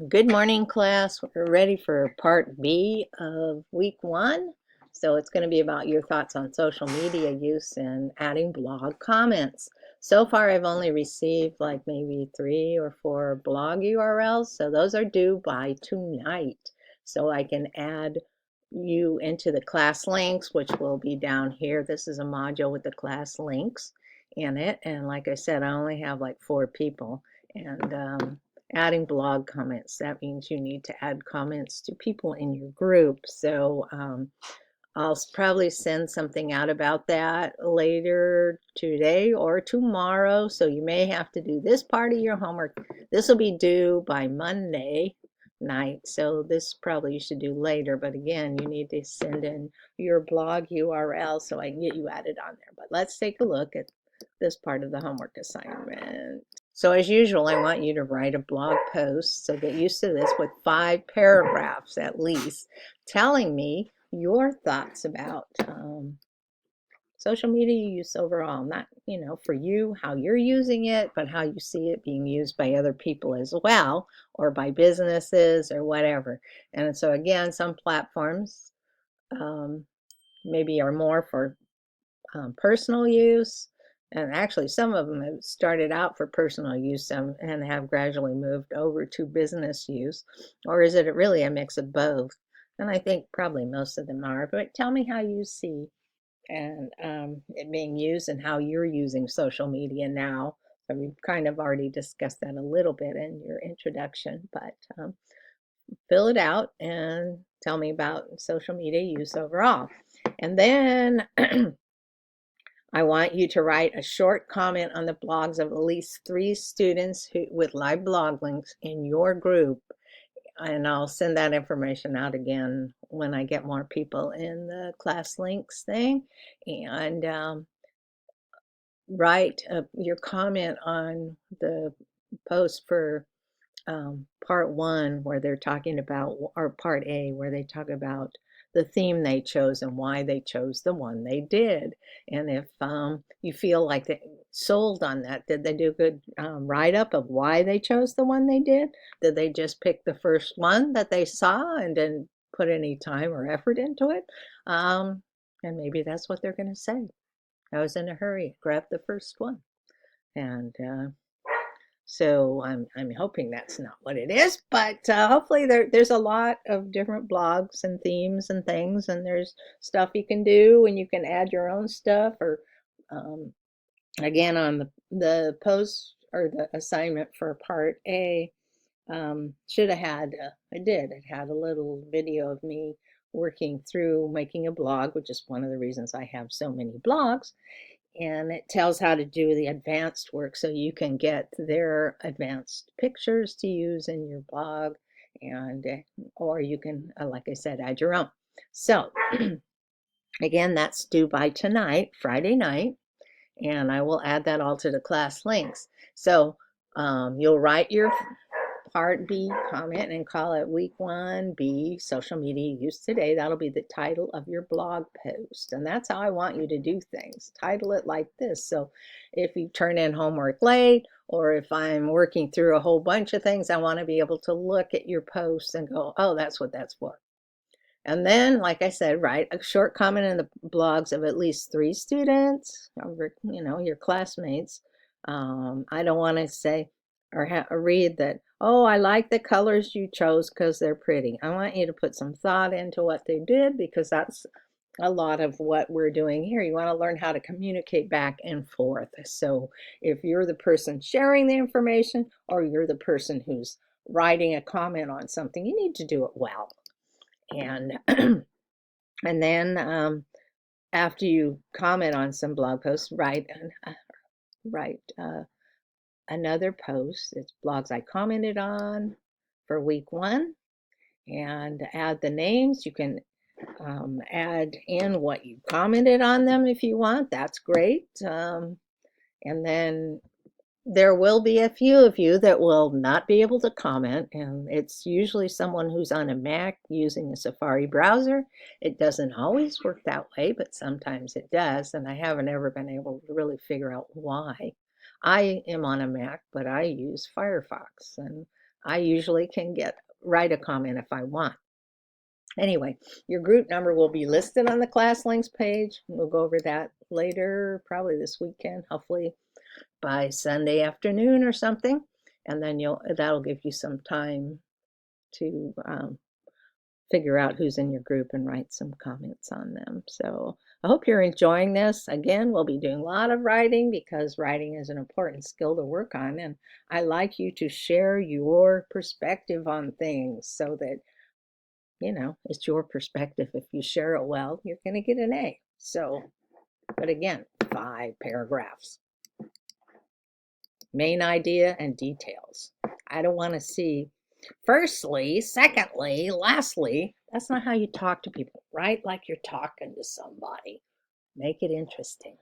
Good morning, class. We're ready for part B of week 1. So it's going to be about your thoughts on social media use and adding blog comments. So far, I've only received like maybe 3 or 4 blog URLs. So those are due by tonight. So I can add you into the class links, which will be down here. This is a module with the class links in it. And like I said, I only have like 4 people. And adding blog comments, that means you need to add comments to people in your group. So I'll probably send something out about that later today or tomorrow. So you may have to do this part of your homework. This will be due by Monday night. So this probably you should do later. But again, you need to send in your blog URL so I can get you added on there. But let's take a look at this part of the homework assignment. So as usual, I want you to write a blog post, so get used to this, with 5 paragraphs at least, telling me your thoughts about social media use overall. Not, for you, how you're using it, but how you see it being used by other people as well, or by businesses or whatever. And so again, some platforms maybe are more for personal use, and actually some of them have started out for personal use and have gradually moved over to business use. Or is it really a mix of both? And I think probably most of them are. But tell me how you see and it being used and how you're using social media now. So we've kind of already discussed that a little bit in your introduction, but fill it out and tell me about social media use overall. And then I want you to write a short comment on the blogs of at least 3 students with live blog links in your group. And I'll send that information out again when I get more people in the class links thing. And write your comment on the post for part 1, where they're talking about, or part A, where they talk about the theme they chose and why they chose the one they did. And if you feel like they sold on that, did they do a good write-up of why they chose the one they did? Did they just pick the first one that they saw and didn't put any time or effort into it? And maybe that's what they're going to say. I was in a hurry, grabbed the first one. And so I'm hoping that's not what it is, but hopefully there's a lot of different blogs and themes and things, and there's stuff you can do, and you can add your own stuff. Or again, on the post or the assignment for part A, should have had it had a little video of me working through making a blog, which is one of the reasons I have so many blogs. And it tells how to do the advanced work, so you can get their advanced pictures to use in your blog, and or you can, like I said, add your own. So again, that's due by tonight, Friday night, and I will add that all to the class links. So you'll write your Part B comment and call it Week 1B Social Media Use Today. That'll be the title of your blog post. And that's how I want you to do things. Title it like this. So if you turn in homework late, or if I'm working through a whole bunch of things, I want to be able to look at your post and go, oh, that's what that's for. And then, like I said, write a short comment in the blogs of at least 3 students, your classmates. I don't want to say or read that, oh, I like the colors you chose because they're pretty. I want you to put some thought into what they did, because that's a lot of what we're doing here. You want to learn how to communicate back and forth. So if you're the person sharing the information, or you're the person who's writing a comment on something, you need to do it well. And and then after you comment on some blog posts, write another post. It's blogs I commented on for week 1, and add the names. You can add in what you commented on them if you want. That's great. And then there will be a few of you that will not be able to comment, and it's usually someone who's on a Mac using a Safari browser. It doesn't always work that way, but sometimes it does, and I haven't ever been able to really figure out why. I am on a Mac, but I use Firefox, and I usually can write a comment if I want. Anyway, your group number will be listed on the class links page. We'll go over that later, probably this weekend, hopefully by Sunday afternoon or something. And then that'll give you some time to figure out who's in your group and write some comments on them. So I hope you're enjoying this. Again, we'll be doing a lot of writing because writing is an important skill to work on. And I like you to share your perspective on things so that, it's your perspective. If you share it well, you're going to get an A. So, but again, 5 paragraphs. Main idea and details. I don't want to see firstly, secondly, lastly. That's not how you talk to people. Write like you're talking to somebody. Make it interesting.